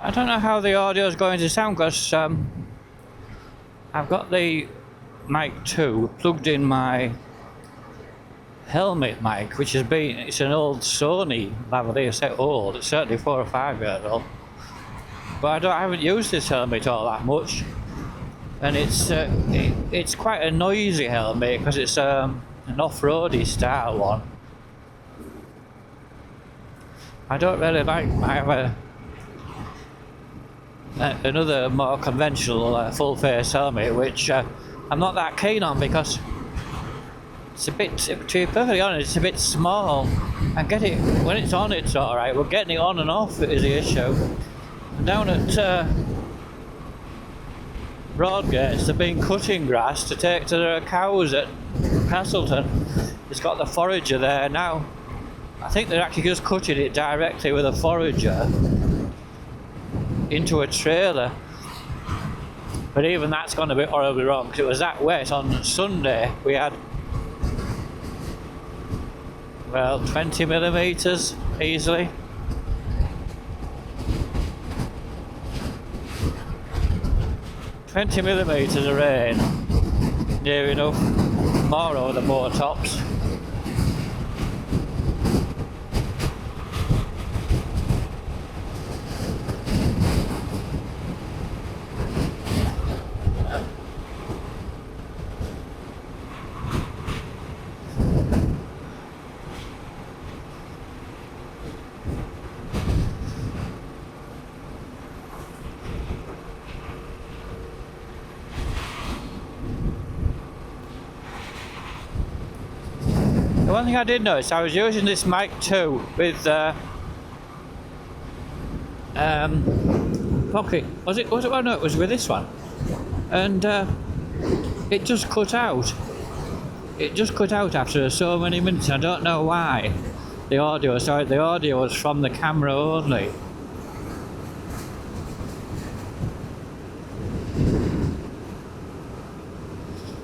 I don't know how the audio is going to sound because I've got the mic 2 plugged in my helmet mic, which it's an old Sony lavalier set. Old, it's certainly 4 or 5 years old, but I haven't used this helmet all that much, and it's quite a noisy helmet because it's an off-roady style one. I don't really like. I have another more conventional full face helmet, which I'm not that keen on because it's a bit, to be perfectly honest, it's a bit small. And when it's on, it's alright, but getting it on and off is the issue. Down at Broadgates, they've been cutting grass to take to their cows at Castleton. It's got the forager there now. I think they're actually just cutting it directly with a forager into a trailer, but even that's gone a bit horribly wrong because it was that wet on Sunday. We had 20 millimeters easily. $20 millimeters of rain, near enough, more over the moor tops. The one thing I did notice, I was using this mic 2 with pocket. Was it? Well, no, it was with this one, and it just cut out. It just cut out after so many minutes. I don't know why. The audio was from the camera only.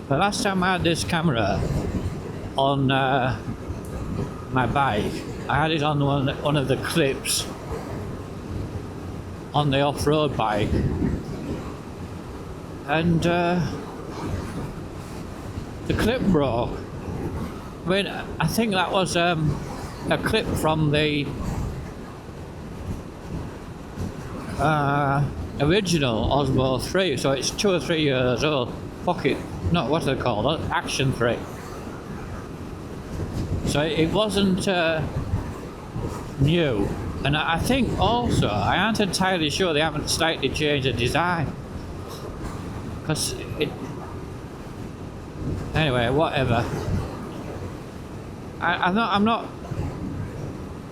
The last time I had this camera on my bike, I had it on one of the clips on the off-road bike, and the clip broke. I mean, I think that was a clip from the original Osmo 3, so it's 2 or 3 years old. Pocket, no, what are they called? Action 3. So it wasn't new, and I think also I aren't entirely sure they haven't slightly changed the design, because anyway, whatever. I'm not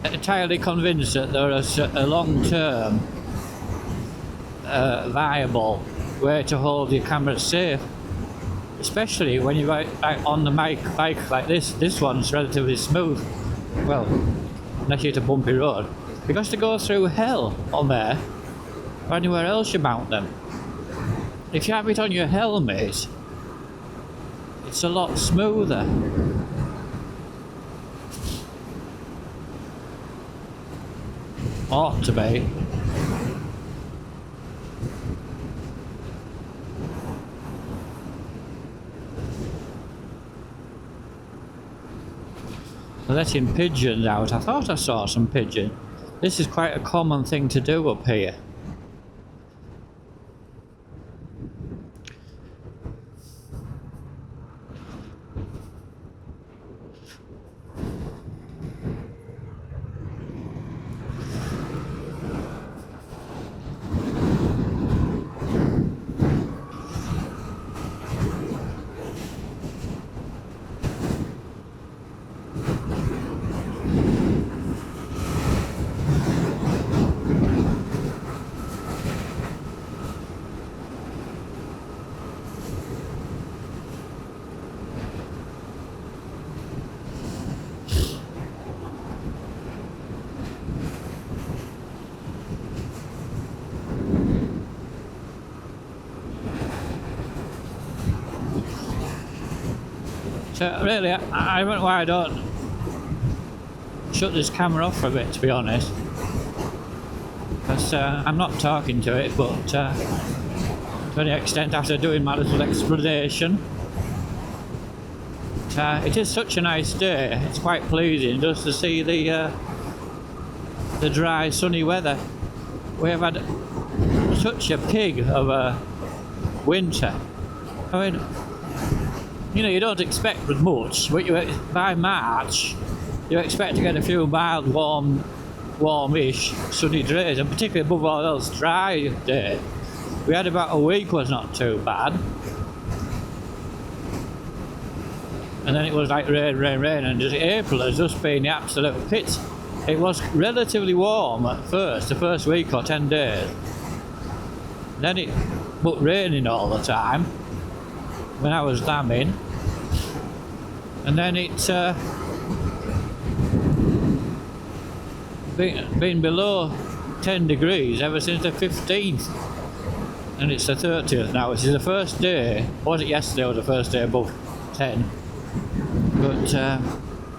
entirely convinced that there is a long-term viable way to hold your camera safe. Especially when you're on the bike like this. This one's relatively smooth. Well, unless you're at a bumpy road. Because to go through hell on there, or anywhere else you mount them. If you have it on your helmet, it's a lot smoother. Ought to be. Letting pigeons out. I thought I saw some pigeon. This is quite a common thing to do up here. So really, I don't know why I don't shut this camera off for a bit, to be honest. because I'm not talking to it, but to any extent after doing my little exploration. It is such a nice day. It's quite pleasing just to see the dry sunny weather. We have had such a pig of a winter. I mean, you know, you don't expect much, but by March you expect to get a few mild, warmish sunny days, and particularly above all else dry day. We had about a week was not too bad, and then it was like rain, and just April has just been the absolute pits. It was relatively warm at first, the first week or 10 days. Then it but raining all the time when I was lambing, and then it's been below 10 degrees ever since the 15th, and it's the 30th now, which is the first day, or was it yesterday, was the first day above 10, but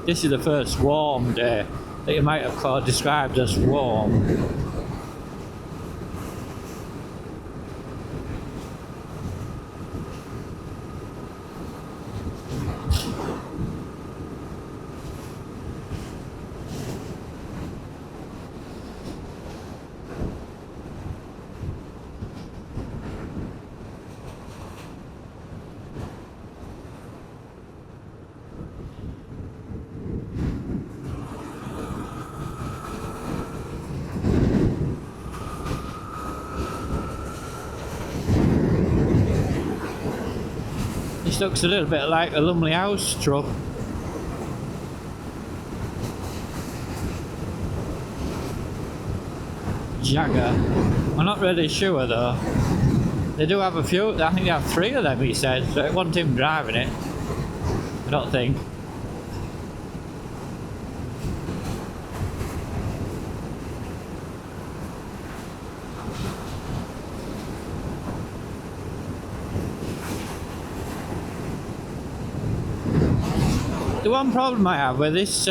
this is the first warm day that you might have described as warm. This looks a little bit like a Lumley House truck. Jagger. I'm not really sure though. They do have a few, I think they have 3 of them, he said, so it wasn't him driving it, I don't think. The one problem I have with this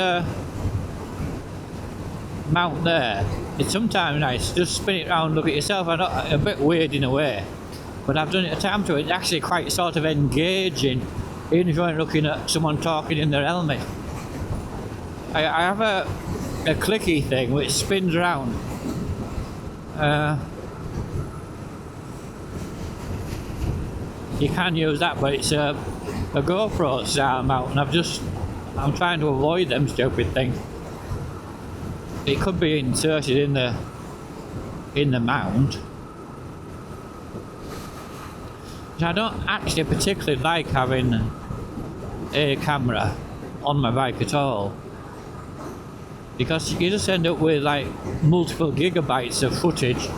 mount there, it's sometimes nice to just spin it around, look at yourself. I know, a bit weird in a way, but I've done it a time to. It's actually quite sort of engaging, even if you aren't looking at someone talking in their helmet. I have a clicky thing which spins around. You can use that, but it's a GoPro style mount, and I'm trying to avoid them stupid things. It could be inserted in the mount. I don't actually particularly like having a camera on my bike at all, because you just end up with like multiple gigabytes of footage,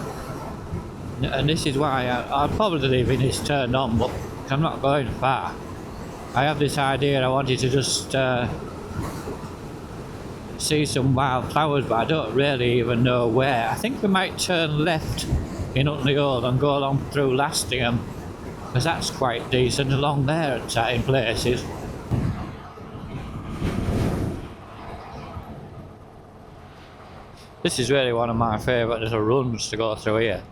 and this is why I'll probably leave this turned on, but I'm not going far. I have this idea, I wanted to just see some wildflowers, but I don't really even know where. I think we might turn left in Utley Old and go along through Lastingham, because that's quite decent along there in places. This is really one of my favourite little runs to go through here.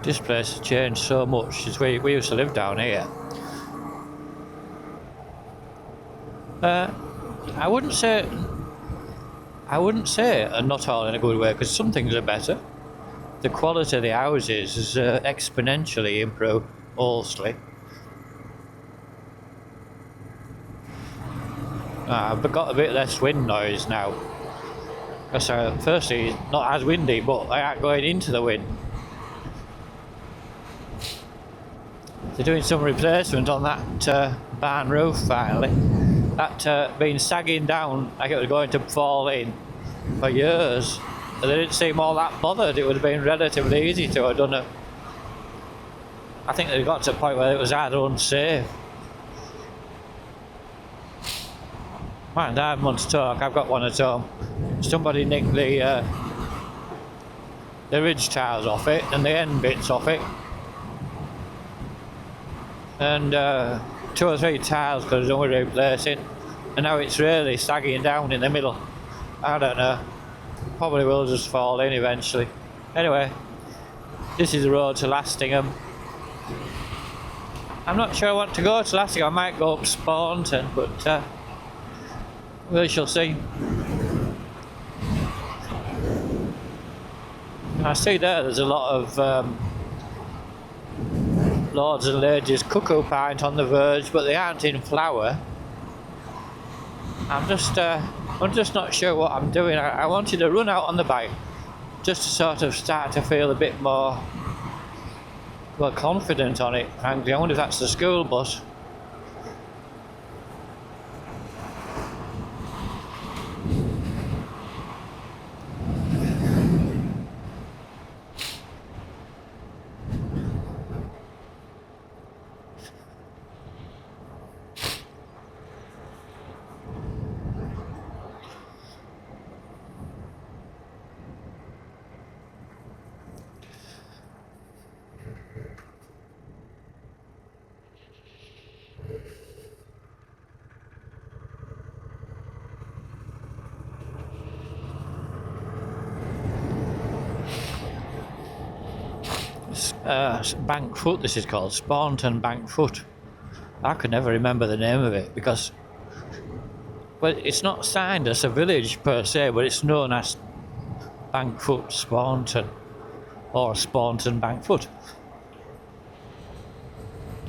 This place has changed so much since we used to live down here. I wouldn't say not all in a good way, because some things are better. The quality of the houses has exponentially improved, Ulsley. I've got a bit less wind noise now. Because firstly, it's not as windy, but I ain't going into the wind. They're doing some replacement on that barn roof finally. That been sagging down like it was going to fall in for years. But they didn't seem all that bothered. It would have been relatively easy to have done it. I think they got to a point where it was either unsafe. Right, I have one to talk. I've got one at home. Somebody nicked the ridge tiles off it and the end bits off it. and 2 or 3 tiles could have done with replacing, and now it's really sagging down in the middle. I don't know, probably will just fall in eventually. Anyway, this is the road to Lastingham. I'm not sure I want to go to Lastingham. I might go up Spawnton, but we shall see. I see there's a lot of lords and ladies cuckoo pint on the verge, but they aren't in flower. I'm just not sure what I'm doing. I wanted to run out on the bike just to sort of start to feel a bit more confident on it. Frankly, I wonder if that's the school bus. Bank Foot, this is called Spawnton Bank Foot. I could never remember the name of it because, well, it's not signed as a village per se, but it's known as Bank Foot Spawnton or Spawnton Bank Foot.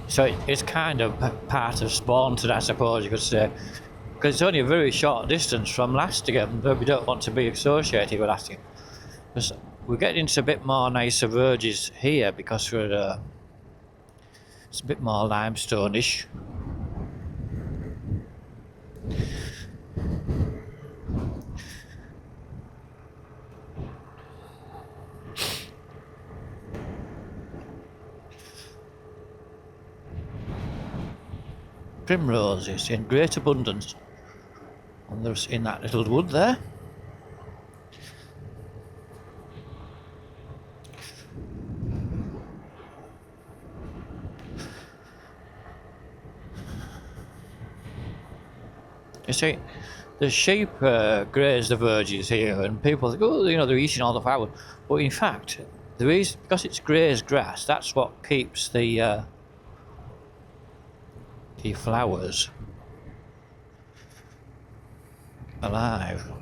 So it's kind of part of Spawnton, I suppose you could say, because it's only a very short distance from Lastingham, but we don't want to be associated with Lastingham. Because we're getting into a bit more nicer verges here because we're it's a bit more limestone-ish. Primroses in great abundance. And there's in that little wood there. You see, the sheep graze the verges here, and people think, oh, you know, they're eating all the firewood. But in fact, because it's grazed grass, that's what keeps the flowers alive.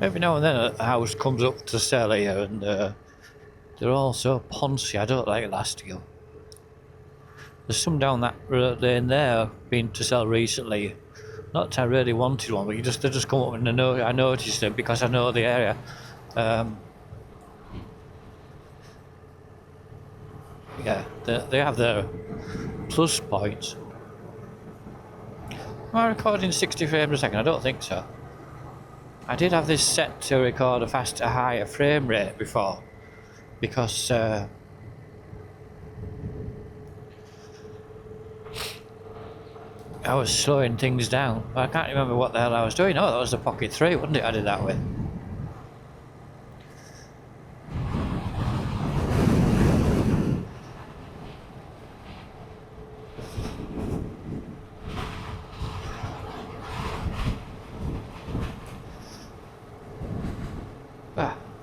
Every now and then a house comes up to sell here, and they're all so poncy. I don't like Lastingham. There's some down that lane there been to sell recently. Not that I really wanted one, but they just come up and I noticed it because I know the area. Yeah, they have their plus points. Am I recording 60 frames a second? I don't think so. I did have this set to record a higher frame rate before, because I was slowing things down. I can't remember what the hell I was doing. Oh, that was the Pocket 3, wasn't it? I did that with.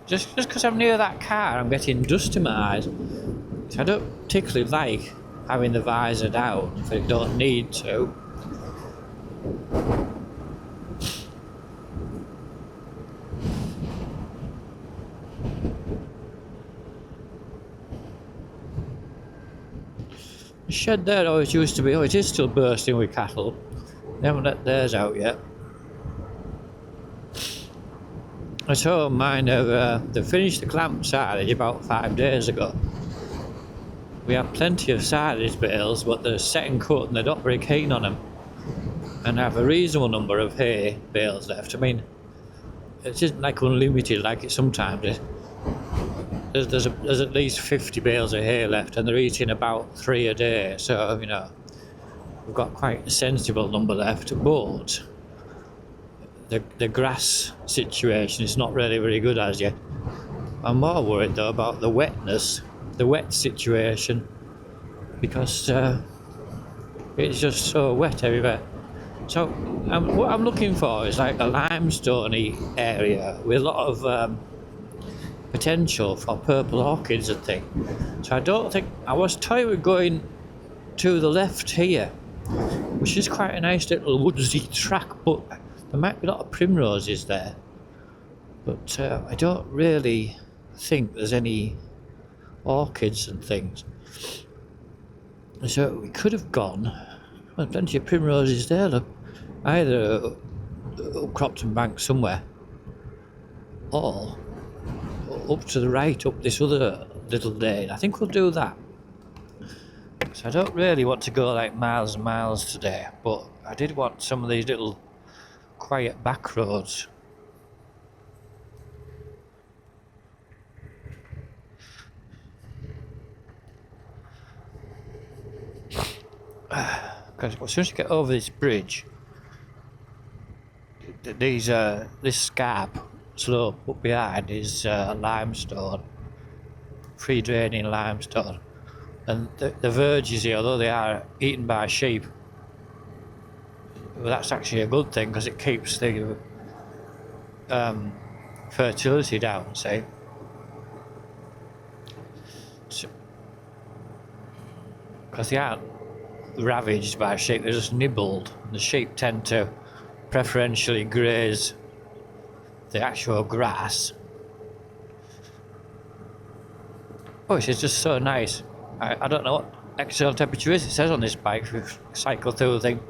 Just because I'm near that car, I'm getting dust in my eyes. So I don't particularly like having the visor down if I don't need to. The shed there always used to be, it is still bursting with cattle. They haven't let theirs out yet. At home, mine they finished the clamp silage about 5 days ago. We have plenty of silage bales, but they're set and cut and they're not very keen on them. And I have a reasonable number of hay bales left. I mean, it isn't like unlimited like it sometimes is. There's at least 50 bales of hay left, and they're eating about 3 a day, so you know we've got quite a sensible number left. But the grass situation is not really very good as yet. I'm more worried though about the wetness, the wet situation, because it's just so wet everywhere. So what I'm looking for is like a limestoney area with a lot of potential for purple orchids and things. So I don't think, I was toying with going to the left here, which is quite a nice little woodsy track, but there might be a lot of primroses there. But I don't really think there's any orchids and things. So we could have gone, well, plenty of primroses there, look, either up Cropton Bank somewhere, or up to the right, up this other little lane. I think we'll do that. So I don't really want to go like miles and miles today, but I did want some of these little quiet back roads. Because as soon as you get over this bridge, this scarp slope up behind is limestone, free draining limestone, and the verges here, although they are eaten by sheep, well, that's actually a good thing because it keeps the fertility down, see. Because they aren't ravaged by sheep, they're just nibbled. The sheep tend to preferentially graze the actual grass. Oh, it's just so nice. I don't know what external temperature is. It says on this bike if you cycle through the thing.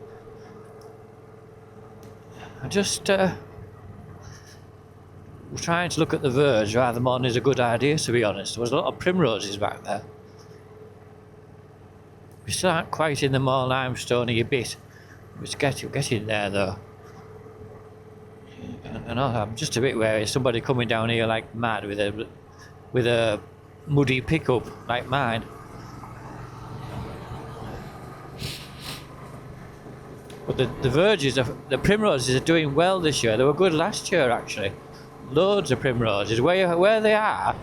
I just was trying to look at the verge rather more than is a good idea, to be honest. There was a lot of primroses back there. We still aren't quite in the more limestoney bit. It's getting there though. And I'm just a bit wary of somebody coming down here like mad with a muddy pickup like mine. But the verges, the primroses are doing well this year. They were good last year actually. Loads of primroses. Where they are,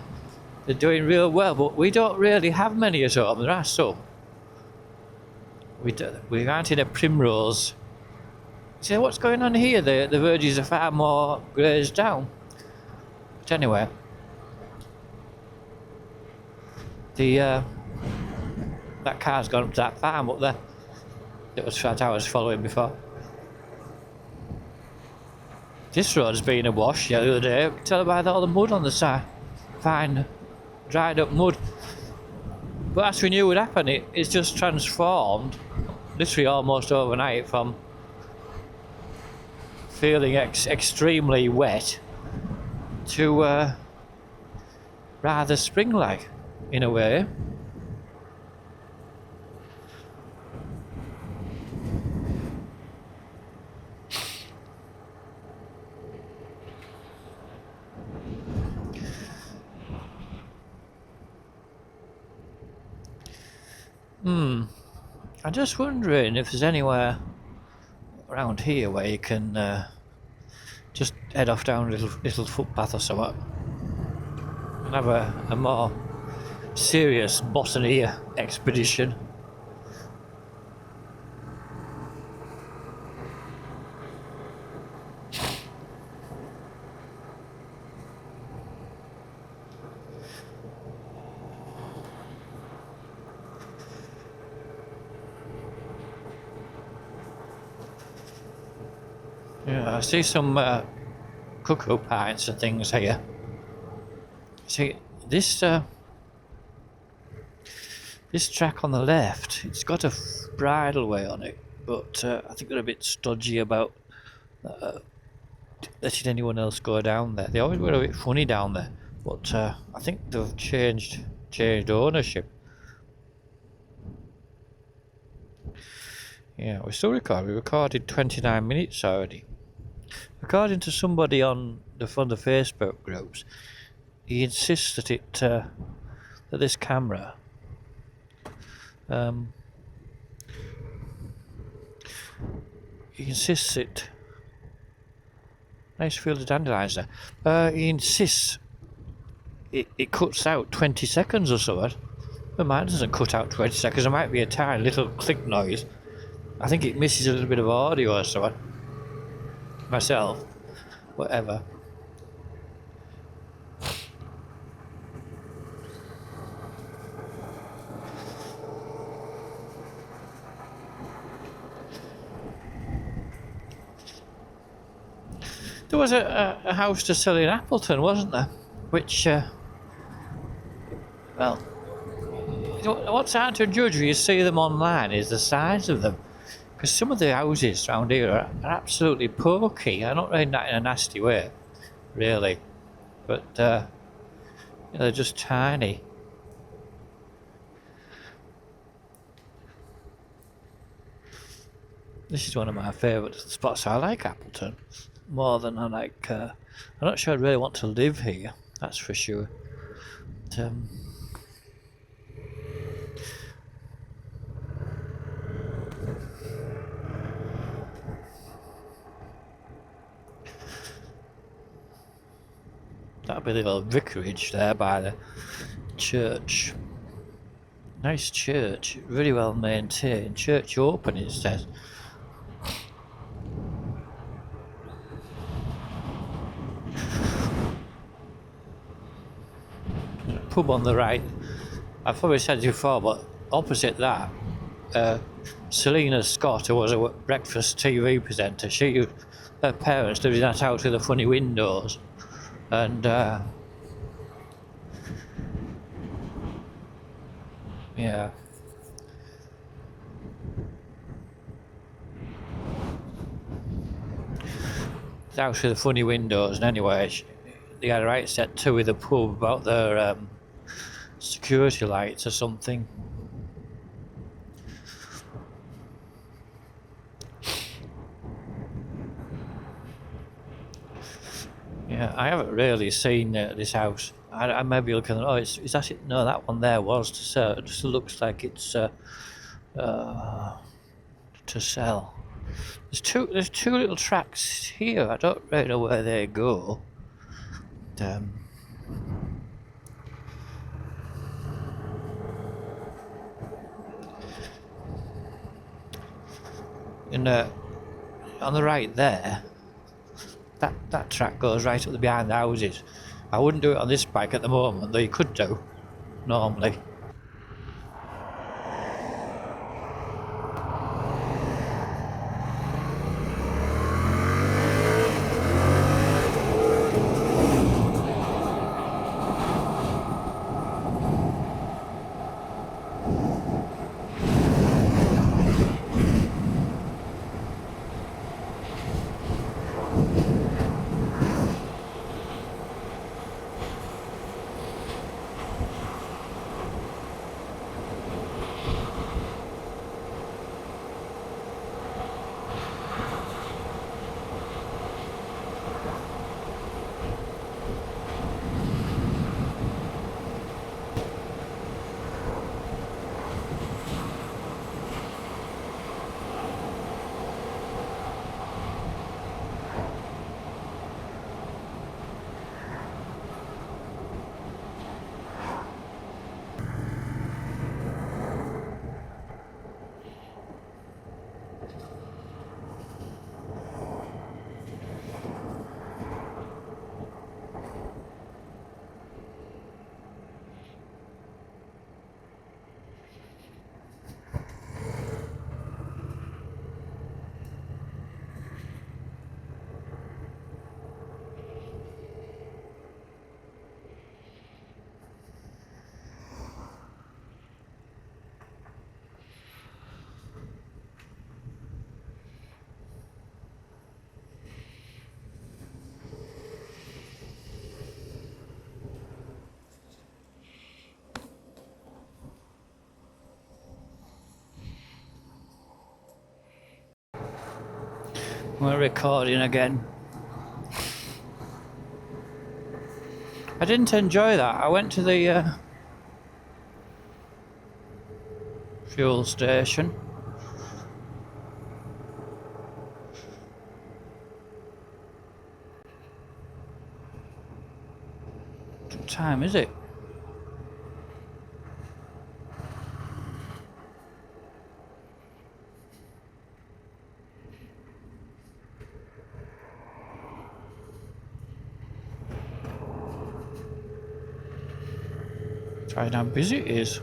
they're doing real well. But we don't really have many at home. There are some. We aren't in a primrose. So what's going on here? The verges are far more grazed down. But anyway, that car's gone up to that farm up there. It was that I was following before. This road's been a wash the other day. You can tell by all the mud on the side. Fine, dried up mud. But as we knew would happen, it's just transformed, literally almost overnight, from feeling extremely wet to rather spring-like in a way. I'm just wondering if there's anywhere around here where you can just head off down a little footpath or something and have a more serious botany expedition. Yeah, I see some cuckoo pines and things here. See, this track on the left, it's got a bridleway on it, but I think they're a bit stodgy about letting anyone else go down there. They always were a bit funny down there, but I think they've changed ownership. Yeah, we're still recording. We recorded 29 minutes already. According to somebody on the Facebook groups, he insists that that this camera he insists it. Nice field of dandelions there. He insists it cuts out 20 seconds or so. But mine doesn't cut out 20 seconds. There might be a tiny little click noise. I think it misses a little bit of audio or so. Myself, whatever. There was a house to sell in Appleton, wasn't there? Which, well, what's hard to judge when you see them online is the size of them. Because some of the houses around here are absolutely pokey. I don't mean that in a nasty way, really. But, they're just tiny. This is one of my favourite spots. I like Appleton more than I like. I'm not sure I'd really want to live here, that's for sure. But, that'll be the little vicarage there by the church. Nice church, really well maintained. Church open, it says. Pub on the right. I've probably said it before, but opposite that, Selena Scott, who was a breakfast TV presenter, her parents lived in that house with the funny windows, and yeah. The house with the funny windows, and anyway, they had a right set to with the pub about their security lights or something. Yeah, I haven't really seen this house. I may be looking at, is that it? No, that one there was to sell. It just looks like it's to sell. There's two little tracks here. I don't really know where they go. On the right there, that track goes right up behind the houses. I wouldn't do it on this bike at the moment, though you could do normally. We're recording again. I didn't enjoy that. I went to the fuel station. What time is it? Trying how busy it is.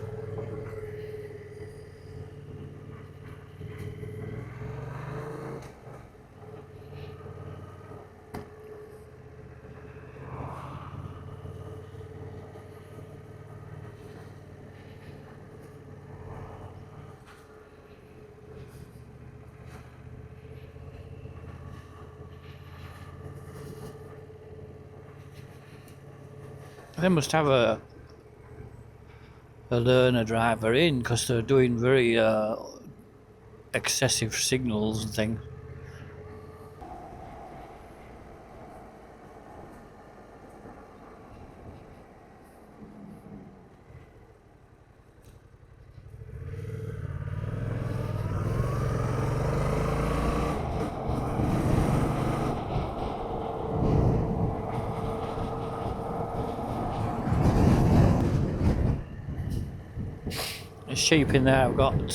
They must have a learner driver in, because they're doing very excessive signals and things. There's sheep in there. I've got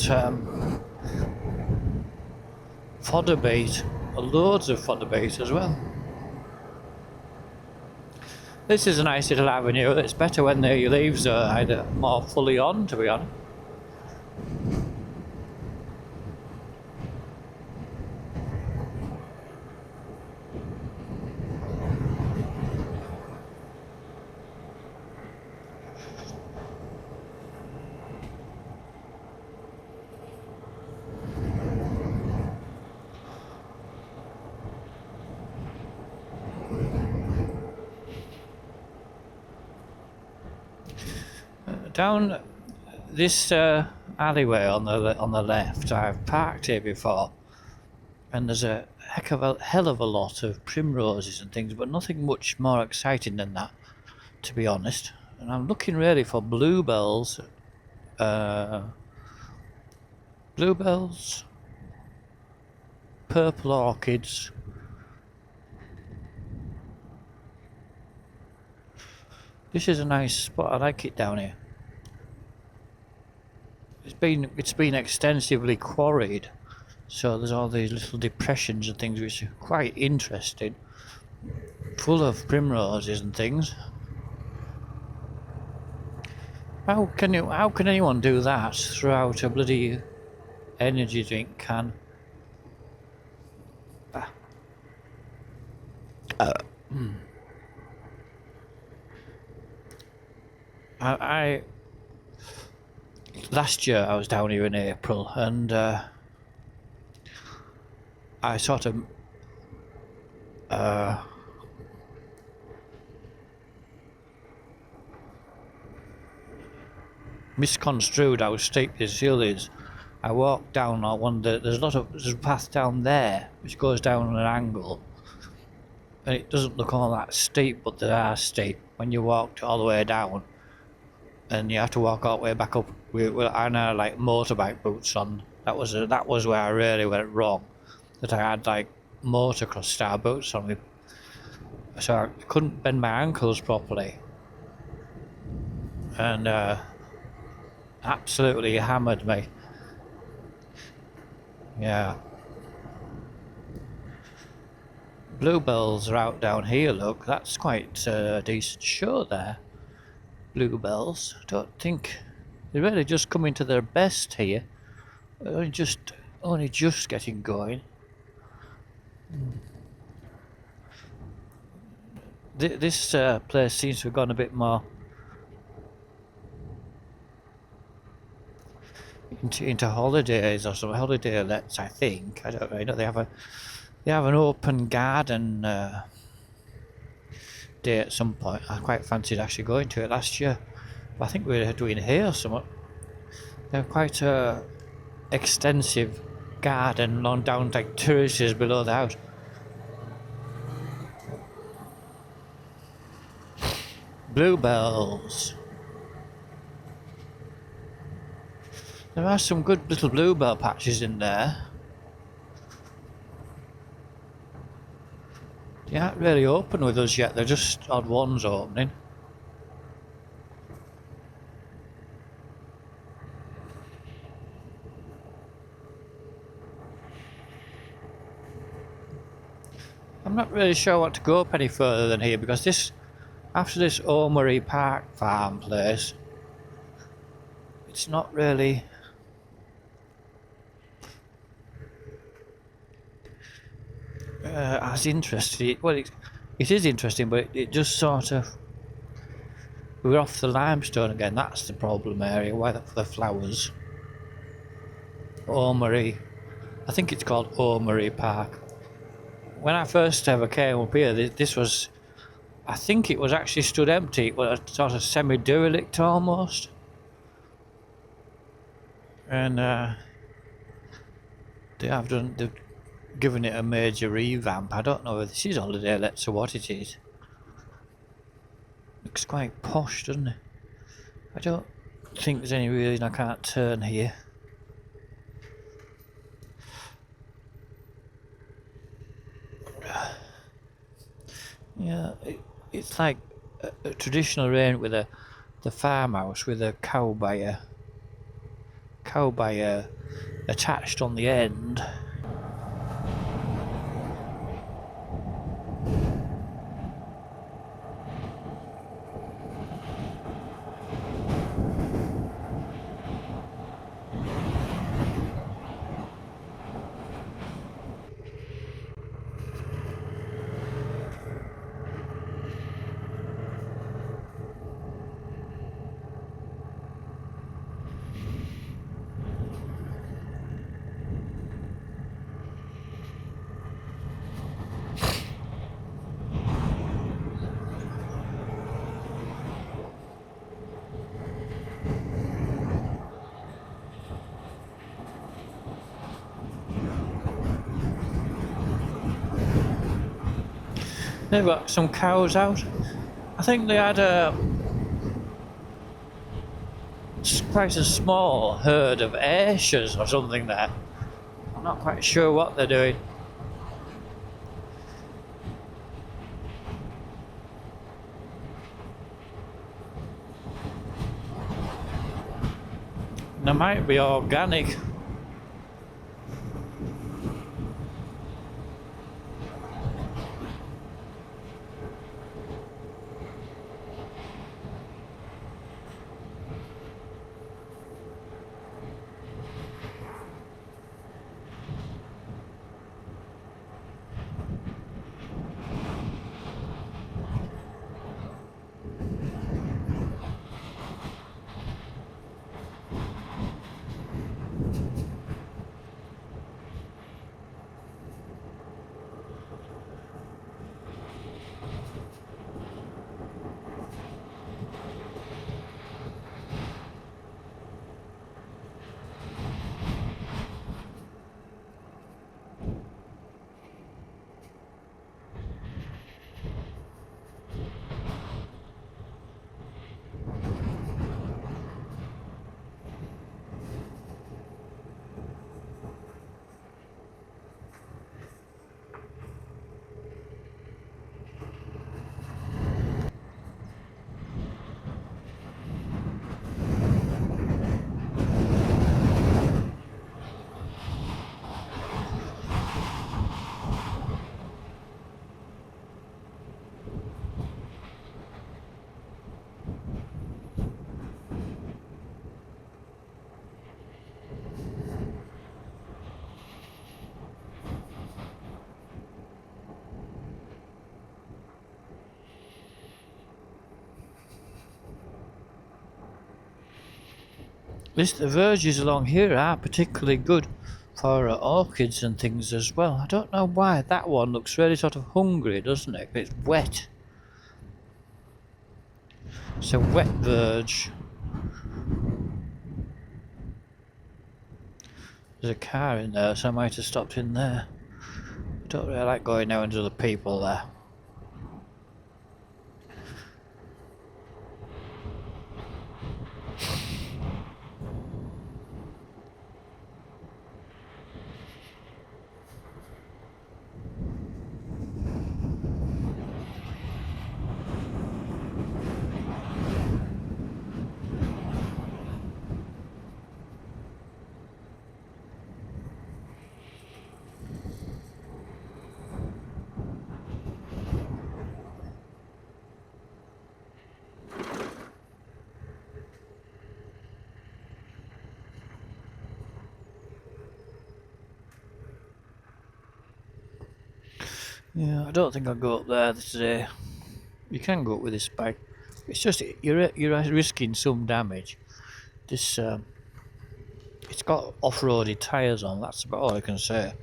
fodder bait, loads of fodder bait as well. This is a nice little avenue. It's better when the leaves are either more fully on, to be honest. Down this alleyway on the left, I've parked here before, and there's a hell of a lot of primroses and things, but nothing much more exciting than that, to be honest. And I'm looking really for bluebells, purple orchids. This is a nice spot. I like it down here. It's been extensively quarried, so there's all these little depressions and things which are quite interesting, full of primroses and things. How can anyone do that throughout a bloody energy drink can? I last year I was down here in April, and I sort of misconstrued how steep this hill is. I walked down there's a path down there which goes down on an angle, and it doesn't look all that steep, but they are steep when you walked all the way down. And you have to walk all the way back up. I had like motorbike boots on. That was where I really went wrong. That I had like motocross style boots on me, so I couldn't bend my ankles properly, and absolutely hammered me. Yeah. Bluebells are out down here. Look, that's quite a decent show there. Bluebells. I don't think they're really just coming to their best here. Only just getting going. This place seems to have gone a bit more into holidays or some holiday lets. I think, I don't know. They have an open garden day at some point. I quite fancied actually going to it last year. But I think we were doing hay or something. They have quite a extensive garden along down like terraces below the house. Bluebells. There are some good little bluebell patches in there. They aren't really open with us yet, they're just odd ones opening. I'm not really sure what to go up any further than here, because this, after this Omery Park farm place, it's not really as interesting. Well, it is interesting, but it just sort of, we're off the limestone again. That's the problem area. Why the flowers? Omery, I think it's called Omery Park. When I first ever came up here, this was, I think it was actually stood empty. It was a sort of semi-derelict almost. And they've given it a major revamp. I don't know if this is holiday lets or what it is. Looks quite posh, doesn't it? I don't think there's any reason I can't turn here. Yeah, it's like a traditional range with the farmhouse with a cow buyer attached on the end. They've got some cows out. I think they had quite a small herd of Ayrshires or something there. I'm not quite sure what they're doing. They might be organic. The verges along here are particularly good for orchids and things as well. I don't know why that one looks really sort of hungry, doesn't it? It's wet. It's a wet verge. There's a car in there, so I might have stopped in there. I don't really like going out into the people there. Yeah, I don't think I'll go up there today. You can go up with this bike. It's just you're risking some damage. This it's got off-roady tyres on. That's about all I can say.